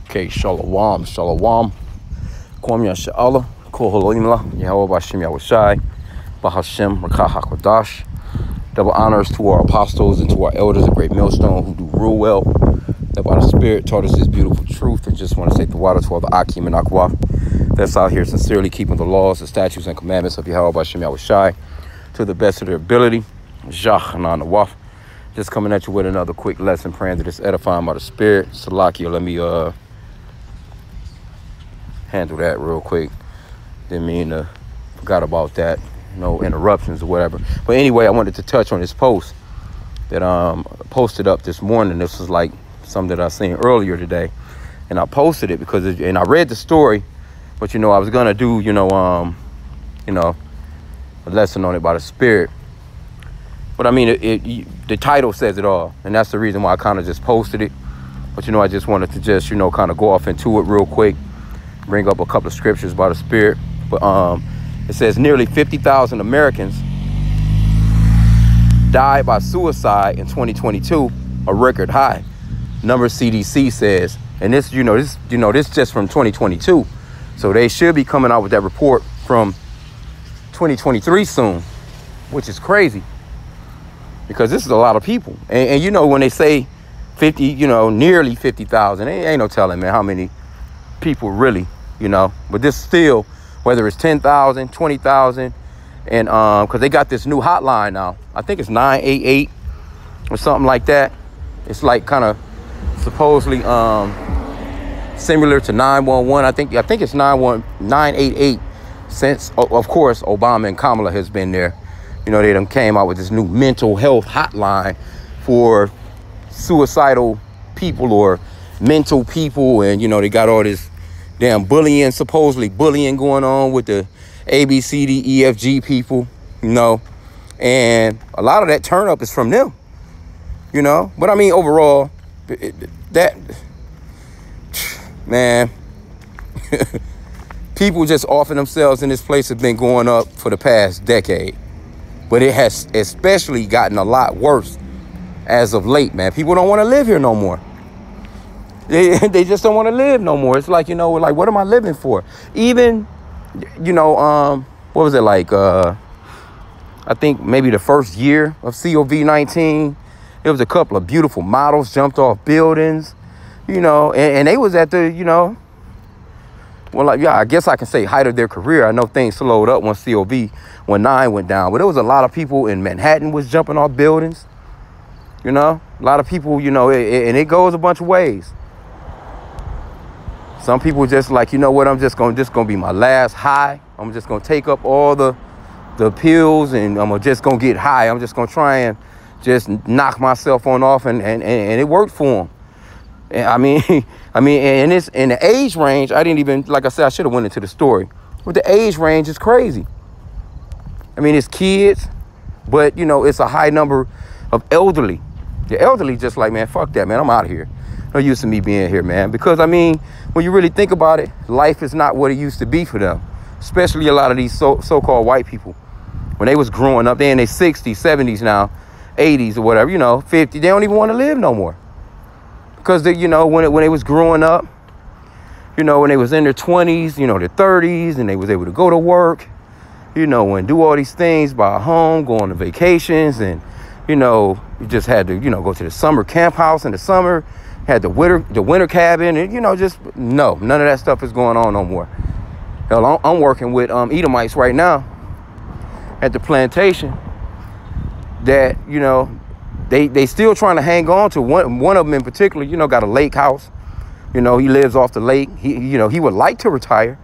Okay, shalom, shalom. Kwam Yasha'Allah, Koholimla, Yahweh H.I.M Bahashim, Rakah HaKodash. Double honors to our apostles and to our elders, a great millstone who do real well. That by the Spirit taught us this beautiful truth. And just want to say the water to all the H.I.M and Akwa that's out here sincerely keeping the laws, the statutes, and commandments of Yahweh H.I.M to the best of their ability. Jah and on the waf. Just coming at you with another quick lesson, praying that it's edifying by the Spirit. Salakia, let me handle that real quick. Didn't mean to, forgot about that. No interruptions or whatever. But anyway, I wanted to touch on this post that posted up this morning. This was like something that I seen earlier today. And I posted it because, and I read the story, but I was gonna do, a lesson on it by the Spirit. But I mean, the title says it all. And that's the reason why I kind of just posted it. But I just wanted to just, kind of go off into it real quick. Bring up a couple of scriptures by the Spirit. But it says nearly 50,000 Americans died by suicide in 2022, a record high. Number CDC says, and this just from 2022. So they should be coming out with that report from 2023 soon, which is crazy because this is a lot of people. And when they say 50, nearly 50,000, ain't no telling, man, how many people really, but this still, whether it's 10,000, 20,000, and because they got this new hotline now. I think it's 988 or something like that. It's like kind of supposedly similar to 911. I think it's 988 since, of course, Obama and Kamala has been there. They done came out with this new mental health hotline for suicidal people or mental people. And, they got all this damn bullying, supposedly bullying going on with the ABCDEFG people, and a lot of that turn up is from them, but I mean, overall, that, man, people just offing themselves in this place have been going up for the past decade, but it has especially gotten a lot worse as of late, man. People don't want to live here no more. They just don't want to live no more. It's like, like, what am I living for? Even, what was it like? I think maybe the first year of COVID-19, there was a couple of beautiful models jumped off buildings, and they was at the, I guess I can say height of their career. I know things slowed up once when 9 went down, but there was a lot of people in Manhattan was jumping off buildings, a lot of people, and it goes a bunch of ways. Some people just like, what, I'm just gonna be my last high. I'm just gonna take up all the pills and I'm just gonna get high. I'm just gonna try and just knock myself on off, and it worked for them. And I mean, and it's in the age range. I didn't even, like I said, I should have went into the story. But the age range is crazy. I mean, it's kids, but it's a high number of elderly. The elderly just like, man, fuck that, man. I'm out of here. No use of me being here, man. Because I mean, when you really think about it, life is not what it used to be for them. Especially a lot of these so-called white people. When they was growing up, they're in their 60s, 70s now, 80s or whatever, 50. They don't even want to live no more. Because they, when they was growing up, when they was in their 20s, their 30s, and they was able to go to work, and do all these things, buy a home, go on the vacations, and you just had to, go to the summer camp house in the summer, had the winter cabin, and just no, none of that stuff is going on no more. Hell, I'm working with Edomites right now at the plantation that they still trying to hang on to. One of them in particular, got a lake house. He lives off the lake. He would like to retire,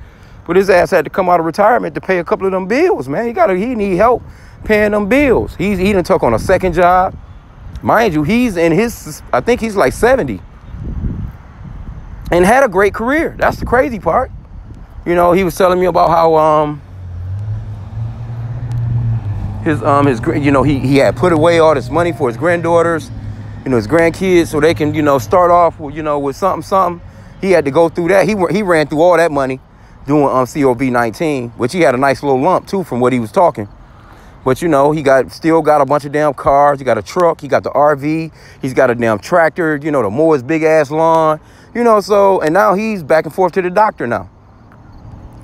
but his ass had to come out of retirement to pay a couple of them bills, man. He need help paying them bills. He done took on a second job. Mind you, he's in I think he's like 70. And had a great career. That's the crazy part. He was telling me about how he had put away all this money for his granddaughters, his grandkids, so they can start off with with something. He had to go through that. He ran through all that money doing COVID-19, which he had a nice little lump too from what he was talking. But, you know, he still got a bunch of damn cars. He got a truck. He got the RV. He's got a damn tractor, you know, to mow his big ass lawn. You know, so, and now he's back and forth to the doctor now.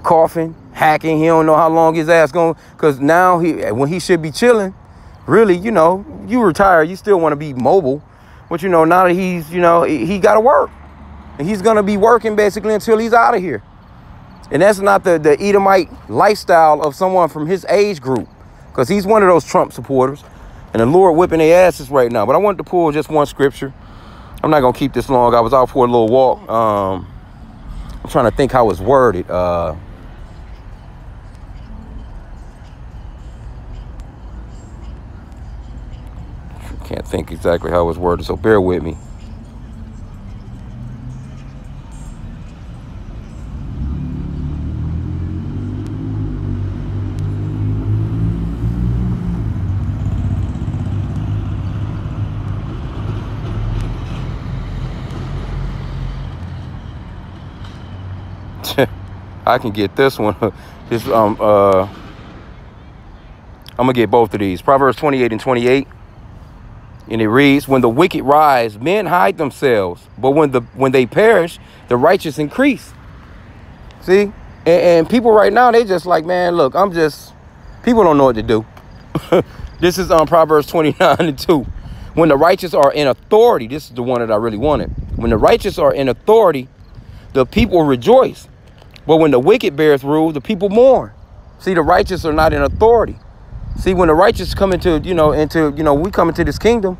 Coughing, hacking. He don't know how long his ass going. Because now, when he should be chilling, really, you know, you retire, you still want to be mobile. But, you know, now that he's, you know, he got to work. And he's going to be working basically until he's out of here. And that's not the Edomite lifestyle of someone from his age group. Because he's one of those Trump supporters. And the Lord whipping their asses right now. But I wanted to pull just one scripture. I'm not going to keep this long. I was out for a little walk. I'm trying to think how it's worded. Can't think exactly how it's worded, so bear with me. I can get this one. I'm gonna get both of these. Proverbs 28 and 28. And it reads, when the wicked rise, men hide themselves. But when they perish, the righteous increase. See? And people right now, they just like, man, look, people don't know what to do. This is on Proverbs 29 and 2. When the righteous are in authority, this is the one that I really wanted. When the righteous are in authority, the people rejoice. But when the wicked bears rule, the people mourn. See, the righteous are not in authority. See, when the righteous come into, we come into this kingdom,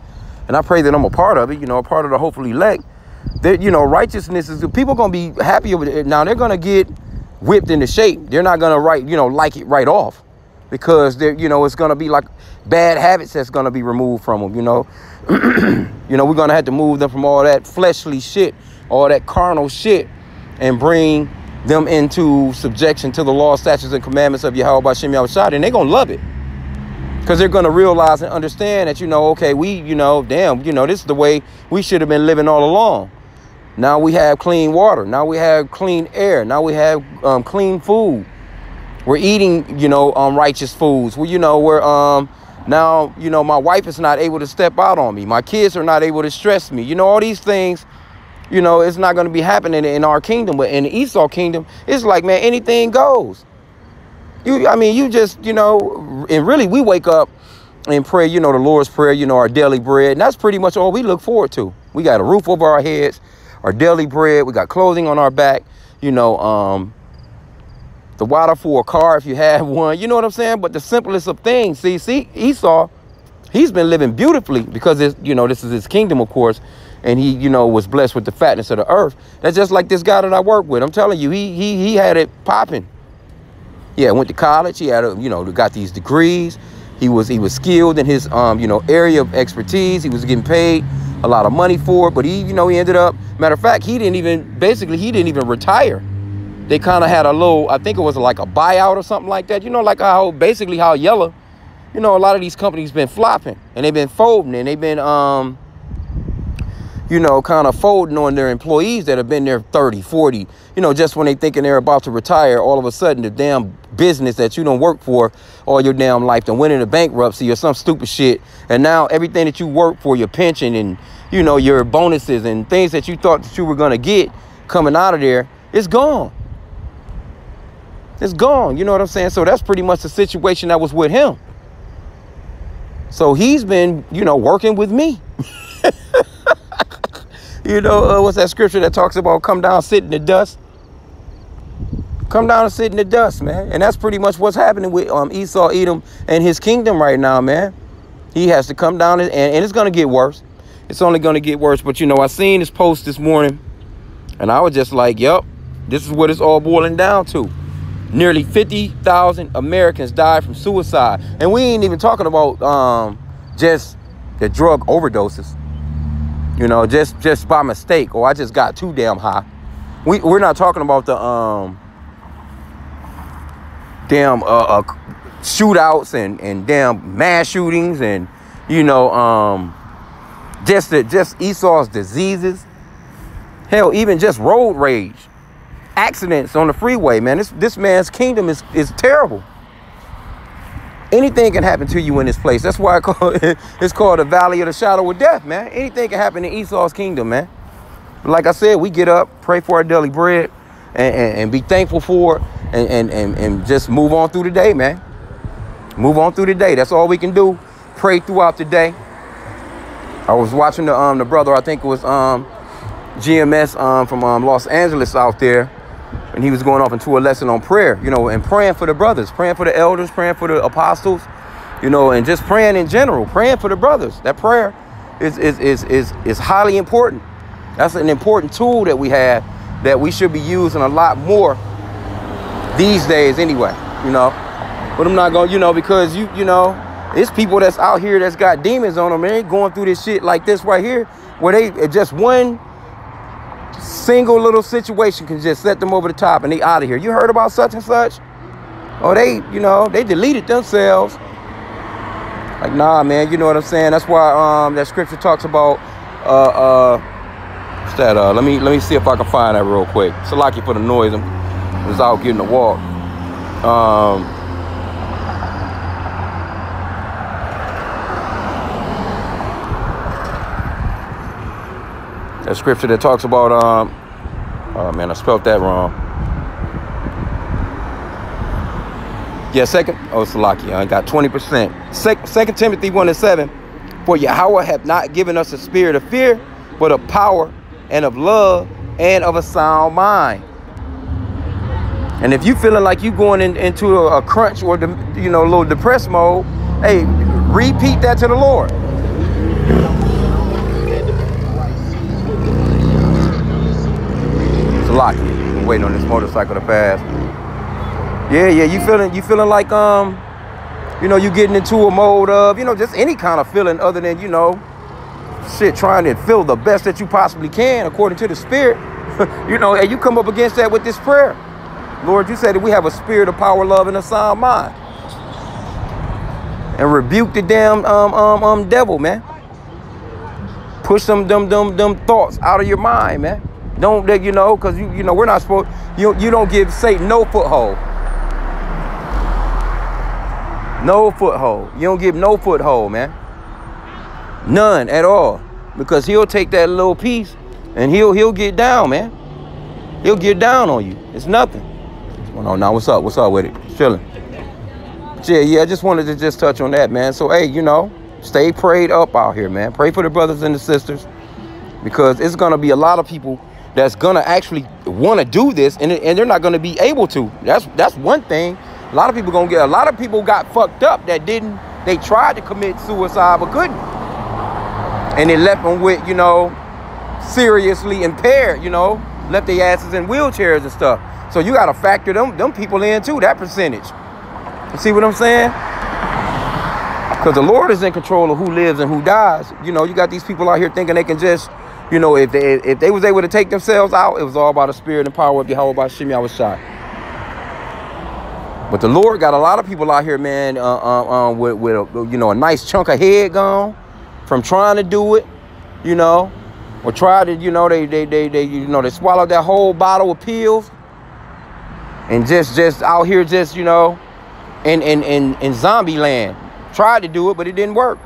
and I pray that I'm a part of it, a part of the hopefully elect, that, righteousness is, people going to be happy with it. Now, they're going to get whipped into shape. They're not going to like it right off, because they're, it's going to be like bad habits that's going to be removed from them, we're going to have to move them from all that fleshly shit, all that carnal shit, and bring them into subjection to the law, statutes, and commandments of Yahweh H.I.M, and they're going to love it. Because they're going to realize and understand that, okay, this is the way we should have been living all along. Now we have clean water. Now we have clean air. Now we have clean food. We're eating, righteous foods. Now, my wife is not able to step out on me. My kids are not able to stress me. All these things, it's not going to be happening in our kingdom. But in the Esau kingdom, it's like, man, anything goes. And really we wake up and pray, the Lord's Prayer, our daily bread. And that's pretty much all we look forward to. We got a roof over our heads, our daily bread. We got clothing on our back, the water for a car if you have one. You know what I'm saying? But the simplest of things. See, Esau, he's been living beautifully because, this is his kingdom, of course. And he, was blessed with the fatness of the earth. That's just like this guy that I work with. I'm telling you, he had it popping. Yeah, went to college. He had, got these degrees. He was skilled in his, area of expertise. He was getting paid a lot of money for it. But he ended up, matter of fact, he didn't even retire. They kind of had a little, I think it was like a buyout or something like that. Like how Yella, a lot of these companies been flopping and they've been folding and they've been, kind of folding on their employees that have been there 30, 40, just when they thinking they're about to retire, all of a sudden the damn business that you don't work for all your damn life done went into bankruptcy or some stupid shit. And now everything that you work for, your pension and, your bonuses and things that you thought that you were going to get coming out of there, it's gone. It's gone. You know what I'm saying? So that's pretty much the situation that was with him. So he's been, working with me. What's that scripture that talks about come down, sit in the dust? Come down and sit in the dust, man. And that's pretty much what's happening with Esau, Edom, and his kingdom right now, man. He has to come down and it's going to get worse. It's only going to get worse. But, I seen this post this morning and I was just like, yep, this is what it's all boiling down to. Nearly 50,000 Americans died from suicide. And we ain't even talking about just the drug overdoses. Just by mistake, or I just got too damn high. We're not talking about the shootouts and damn mass shootings and just Esau's diseases. Hell, even just road rage, accidents on the freeway, man. This man's kingdom is terrible. Anything can happen to you in this place. That's why it's called the valley of the shadow of death, man. Anything can happen in Esau's kingdom, man. Like I said, we get up, pray for our daily bread, and be thankful for it, and just move on through the day, man. Move on through the day. That's all we can do. Pray throughout the day. I was watching the brother, I think it was GMS from Los Angeles out there, and he was going off into a lesson on prayer, you know, and praying for the brothers, praying for the elders, praying for the apostles, you know, and just praying in general, praying for the brothers. That prayer is highly important. That's an important tool that we have that we should be using a lot more these days anyway, you know. But I'm not going, you know, because you know, it's people that's out here that's got demons on them, and they going through this shit like this right here, where they just one single little situation can just set them over the top and they out of here. You heard about such and such? Or they, you know, they deleted themselves. Like, nah, man, you know what I'm saying? That's why that scripture talks about what's that? Let me see if I can find that real quick. Salaki for the noise. I was out getting a walk. That scripture that talks about oh man, I spelled that wrong. Yeah, Salaki, I got 20%. 2 Timothy 1:7. For Yahweh hath not given us a spirit of fear, but of power and of love and of a sound mind. And if you feeling like you going into a crunch or you know, a little depressed mode, hey, repeat that to the Lord. Salaki, I'm waiting on this motorcycle to pass. Yeah, you feeling like you know, you getting into a mode of, you know, just any kind of feeling other than, you know, shit, trying to feel the best that you possibly can according to the spirit. You know, and you come up against that with this prayer. Lord, you said that we have a spirit of power, love, and a sound mind. And rebuke the damn devil, man. Push them thoughts out of your mind, man. Don't, you know, because you know, we're not supposed, you don't give Satan no foothold. No foothold. You don't give no foothold, man. None at all. Because he'll take that little piece and he'll get down, man. He'll get down on you. It's nothing. What's going on now? What's up? What's up with it? Chilling. Yeah, I just wanted to just touch on that, man. So, hey, you know, stay prayed up out here, man. Pray for the brothers and the sisters, because it's going to be a lot of people that's going to actually want to do this, and they're not going to be able to. That's one thing. A lot of people got fucked up that didn't. They tried to commit suicide but couldn't, and they left them with, you know, seriously impaired. You know, left their asses in wheelchairs and stuff. So you got to factor them people in too. That percentage. You see what I'm saying? Because the Lord is in control of who lives and who dies. You know, you got these people out here thinking they can just, you know, if they was able to take themselves out, it was all about the spirit and power of Yahweh by H.I.M. But the Lord got a lot of people out here, man, with a, you know, a nice chunk of head gone from trying to do it, you know, or try to, you know, they swallowed that whole bottle of pills and just out here, just, you know, in zombie land. Tried to do it, but it didn't work.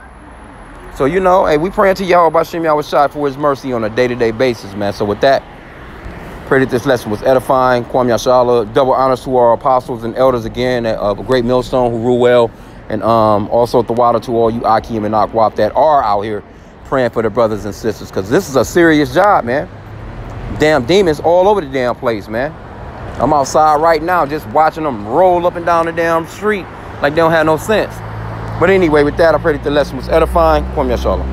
So, you know, hey, we praying to Yahweh by H.I.M. for his mercy on a day-to-day basis, man. So with that, pray that this lesson was edifying. Kwam Yashala. Double honors to our apostles and elders again of a great millstone who rule well. And also the water to all you H.I.M and Akwap that are out here praying for the brothers and sisters, because this is a serious job, man. Damn demons all over the damn place, man. I'm outside right now just watching them roll up and down the damn street like they don't have no sense. But anyway, with that, I pray that the lesson was edifying. Kwam Yashala.